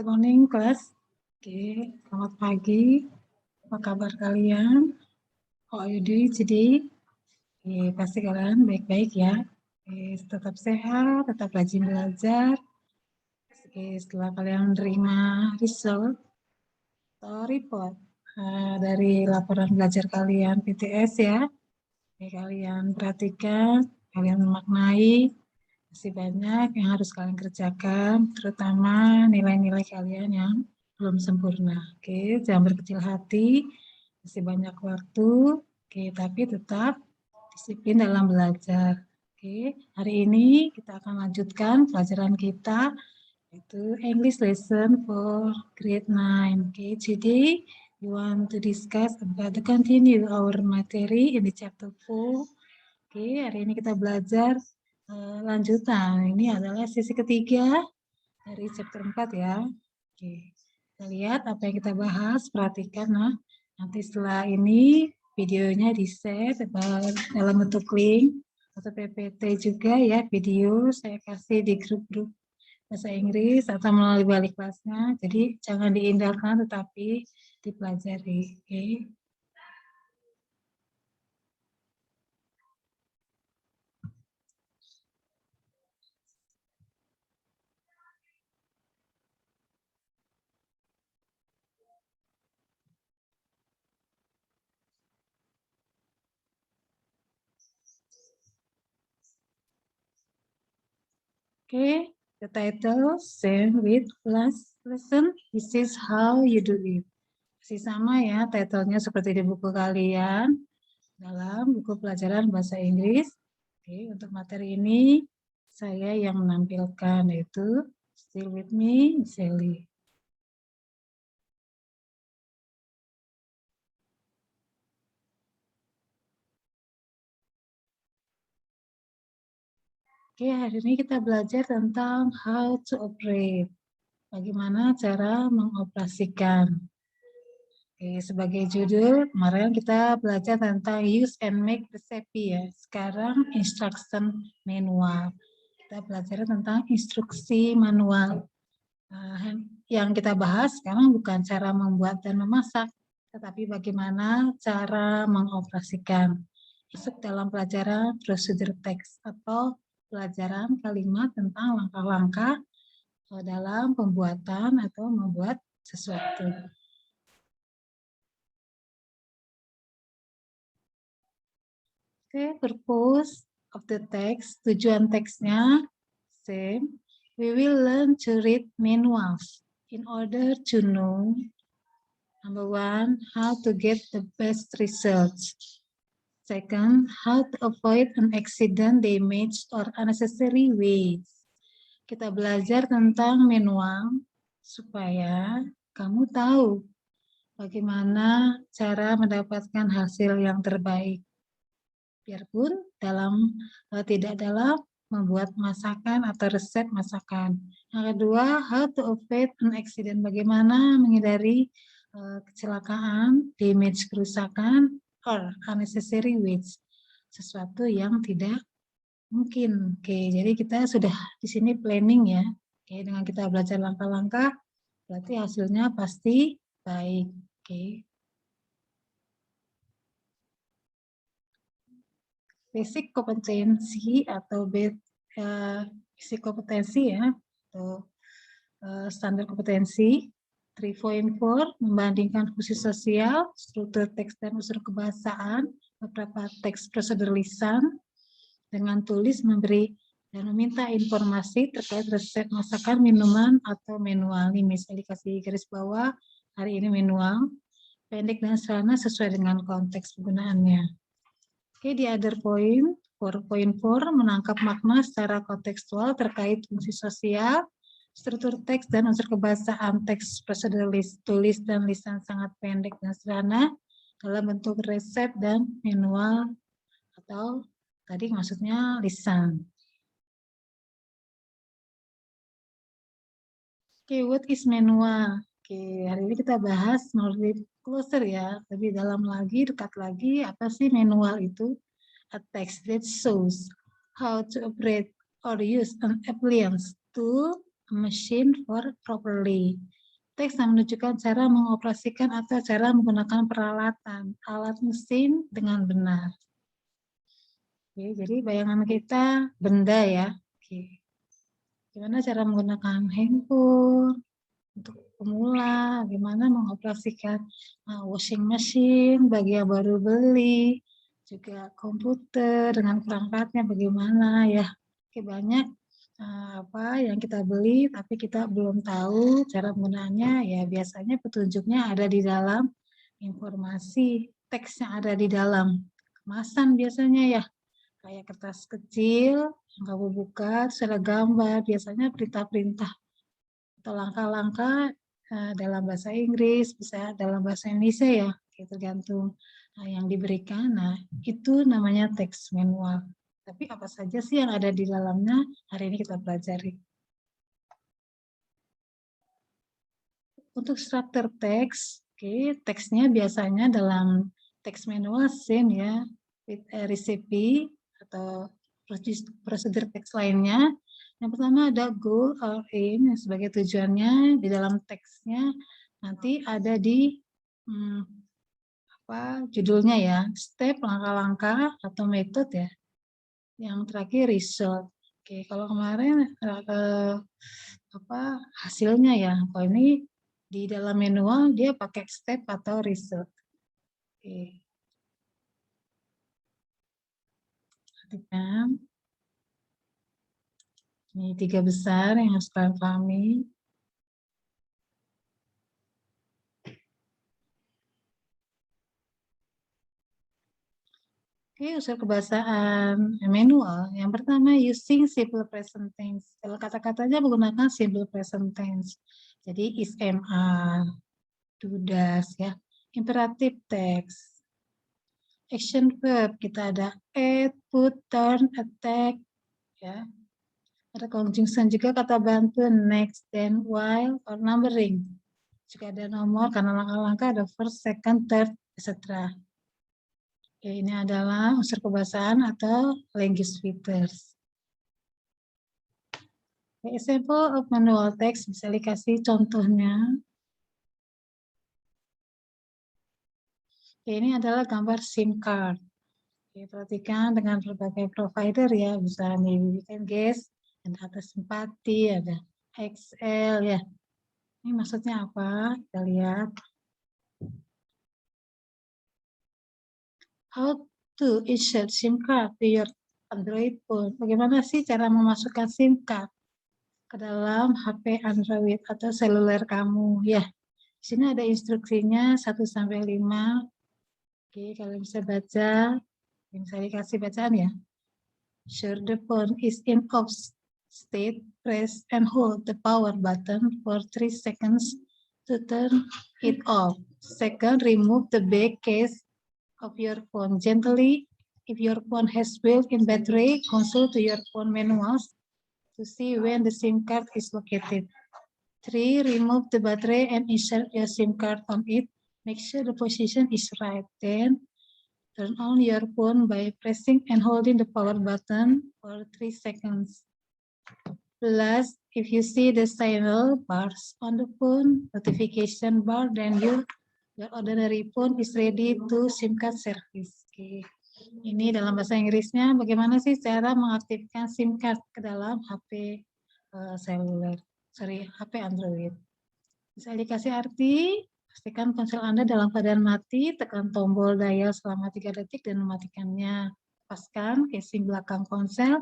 Good morning, class. Oke, selamat pagi. Apa kabar kalian? How are you doing today? Oke, pasti kalian baik-baik ya. Oke, tetap sehat, tetap rajin belajar. Oke, setelah kalian menerima result atau report dari laporan belajar kalian PTS ya. Oke, kalian perhatikan, kalian memaknai. Masih banyak yang harus kalian kerjakan, terutama nilai-nilai kalian yang belum sempurna. Oke, jangan berkecil hati, masih banyak waktu. Oke, tapi tetap disiplin dalam belajar. Oke, hari ini kita akan lanjutkan pelajaran kita, yaitu English lesson for grade 9. Oke, today we want to discuss about the continue our material in the chapter 4. Oke, hari ini kita belajar lanjutan. Ini adalah sesi ketiga dari chapter 4 ya. Oke, kita lihat apa yang kita bahas, perhatikan. Nah, nanti setelah ini videonya di-share dalam bentuk link atau PPT juga ya, video saya kasih di grup-grup bahasa Inggris atau melalui balik kelasnya. Jadi jangan diindahkan tetapi dipelajari. Oke. Okay, the title same with last lesson. This is how you do it. Masih sama ya, titlenya seperti di buku kalian dalam buku pelajaran bahasa Inggris. Oke, untuk materi ini saya yang menampilkan, yaitu Still With Me, Sally. Oke, hari ini kita belajar tentang how to operate. Bagaimana cara mengoperasikan. Oke, sebagai judul, kemarin kita belajar tentang use and make recipe ya. Sekarang instruction manual. Kita belajar tentang instruksi manual. Yang kita bahas sekarang bukan cara membuat dan memasak, tetapi bagaimana cara mengoperasikan. Masuk dalam pelajaran prosedur teks atau pelajaran kalimat tentang langkah-langkah dalam pembuatan atau membuat sesuatu. Oke, purpose of the text, tujuan teksnya same. We will learn to read manuals in order to know, number one, how to get the best results. Second, how to avoid an accident, damage, or unnecessary waste. Kita belajar tentang manual supaya kamu tahu bagaimana cara mendapatkan hasil yang terbaik. Biarpun tidak dalam membuat masakan atau resep masakan. Yang kedua, how to avoid an accident, bagaimana menghindari kecelakaan, damage, kerusakan, or unnecessary waste, sesuatu yang tidak mungkin. Oke, jadi kita sudah di sini planning ya. Oke, dengan kita belajar langkah-langkah, berarti hasilnya pasti baik. Oke. Basic kompetensi atau basic kompetensi ya, atau standar kompetensi 3.4, membandingkan fungsi sosial, struktur teks dan unsur kebahasaan, beberapa teks prosedur lisan, dengan tulis memberi dan meminta informasi terkait resep masakan, minuman, atau manual. Ini misalnya dikasih garis bawah, hari ini manual, pendek dan sederhana sesuai dengan konteks penggunaannya. Oke, di other point, 4.4, menangkap makna secara kontekstual terkait fungsi sosial, struktur teks dan unsur kebahasaan. Teks prosedur tulis dan lisan sangat pendek dan sederhana dalam bentuk resep dan manual, atau tadi maksudnya lisan. Oke, what is manual? Oke, hari ini kita bahas lebih closer ya, lebih dalam lagi, dekat lagi, apa sih manual itu? A text that shows how to operate or use an appliance, tool, machine for properly. Teks yang menunjukkan cara mengoperasikan atau cara menggunakan peralatan, alat mesin dengan benar. Oke, jadi bayangan kita benda ya. Oke. Gimana cara menggunakan handphone untuk pemula, gimana mengoperasikan washing machine bagi yang baru beli, juga komputer dengan perangkatnya bagaimana ya. Oke, banyak apa yang kita beli tapi kita belum tahu cara penggunaannya, ya biasanya petunjuknya ada di dalam informasi teks yang ada di dalam kemasan biasanya ya, kayak kertas kecil yang kamu buka terus ada gambar, biasanya perintah-perintah atau langkah-langkah dalam bahasa Inggris, bisa dalam bahasa Indonesia ya, tergantung yang diberikan. Nah, itu namanya teks manual. Tapi apa saja sih yang ada di dalamnya, hari ini kita pelajari. Untuk struktur teks, teksnya biasanya dalam teks manual same ya, with a recipe atau prosedur teks lainnya. Yang pertama ada goal or aim sebagai tujuannya di dalam teksnya, nanti ada di judulnya ya, step, langkah-langkah atau metode ya. Yang terakhir result. Oke, kalau kemarin hasilnya ya, kalau ini di dalam manual dia pakai step atau result. Oke. Perhatikan. Ini 3 besar yang harus kalian pahami. Oke, unsur kebahasaan manual. Yang pertama, using simple present tense. Kalau kata-katanya menggunakan simple present tense. Jadi, is, am, are, do, does, ya. Imperative text. Action verb, kita ada add, put, turn, attack, ya. Ada conjunction juga kata bantu, next, then, while, or numbering. Juga ada nomor, karena langkah-langkah ada first, second, third, etc. Oke, ini adalah unsur kebahasaan atau language features. Example of manual text, bisa dikasih contohnya. Oke, ini adalah gambar SIM card. Oke, perhatikan dengan berbagai provider ya, bisa diberikan guys, ada atas simpati, ada XL ya. Ini maksudnya apa? Kita lihat. How to insert SIM card to your Android phone. Bagaimana sih cara memasukkan SIM card ke dalam HP Android atau seluler kamu? Ya, di sini ada instruksinya 1-5. Oke, kalian bisa baca. Bisa dikasih bacaan ya. Sure the phone is in off state, press and hold the power button for 3 seconds to turn it off. Second, remove the back case of your phone gently. If your phone has built-in battery, consult to your phone manuals to see when the SIM card is located. 3. Remove the battery and insert your SIM card on it. Make sure the position is right. Then, turn on your phone by pressing and holding the power button for 3 seconds. Last, if you see the signal bars on the phone notification bar, then your ordinary phone is ready to SIM card service. Oke. Ini dalam bahasa Inggrisnya, bagaimana sih cara mengaktifkan SIM card ke dalam HP HP Android. Bisa dikasih arti, pastikan ponsel Anda dalam keadaan mati, tekan tombol dial selama 3 detik dan mematikannya. Lepaskan casing belakang ponsel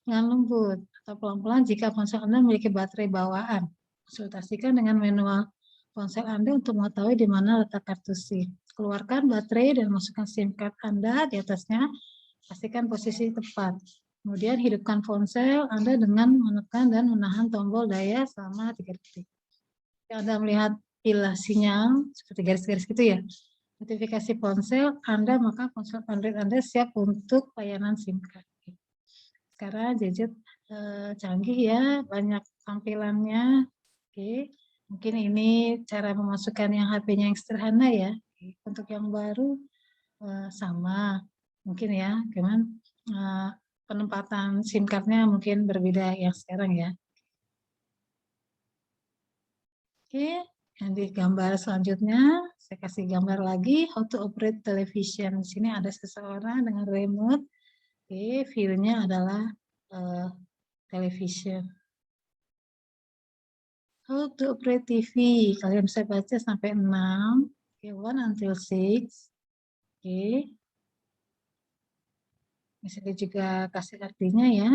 dengan lembut atau pelan-pelan jika ponsel Anda memiliki baterai bawaan. Konsultasikan dengan manual ponsel Anda untuk mengetahui di mana letak kartu SIM. Keluarkan baterai dan masukkan SIM card Anda di atasnya. Pastikan posisi tepat. Kemudian hidupkan ponsel Anda dengan menekan dan menahan tombol daya selama 3 detik. Jika Anda melihat pilah sinyal seperti garis-garis gitu ya, notifikasi ponsel Anda, maka ponsel Android Anda siap untuk layanan SIM card. Sekarang gadget canggih ya, banyak tampilannya. Oke, mungkin ini cara memasukkan yang HP-nya yang sederhana ya. Untuk yang baru sama, mungkin ya, cuman penempatan SIM card-nya mungkin berbeda yang sekarang ya. Oke, yang di gambar selanjutnya saya kasih gambar lagi how to operate television. Di sini ada seseorang dengan remote. Oke, view-nya adalah television. How to operate TV. Kalian bisa baca sampai 6. Oke, 1 until 6. Oke. Bisa juga kasih artinya ya.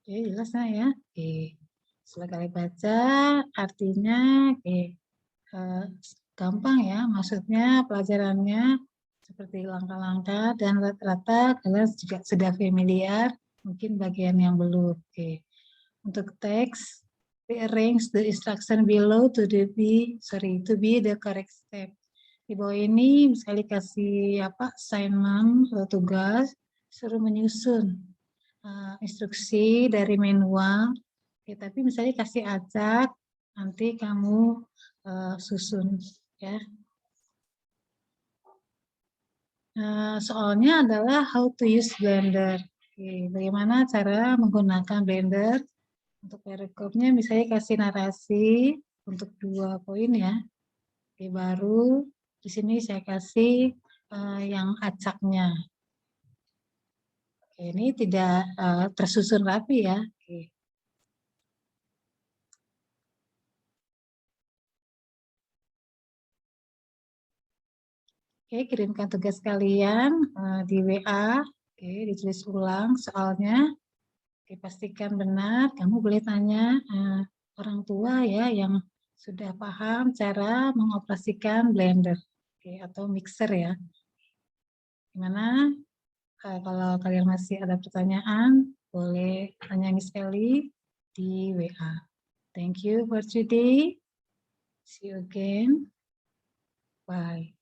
Oke, jelas ya. Oke. Setelah kalian baca artinya, oke. Gampang ya, maksudnya pelajarannya seperti langkah-langkah dan rata-rata kalian juga sudah familiar, mungkin bagian yang belum. Oke. Untuk teks, rearrange the instruction below to be the correct step. Di bawah ini misalnya kasih assignment atau tugas, suruh menyusun instruksi dari manual. Oke, tapi misalnya kasih acak, nanti kamu susun ya. Soalnya adalah how to use Blender. Oke, bagaimana cara menggunakan Blender. Untuk perikopnya misalnya kasih narasi untuk 2 poin ya. Oke, baru di sini saya kasih yang acaknya. Oke, ini tidak tersusun rapi ya. Oke. Oke, kirimkan tugas kalian di WA. Oke, ditulis ulang soalnya. Oke, pastikan benar. Kamu boleh tanya orang tua ya yang sudah paham cara mengoperasikan Blender. Oke, atau mixer ya. Gimana? Kalau kalian masih ada pertanyaan, boleh tanya Miss Ellie di WA. Thank you for today. See you again. Bye.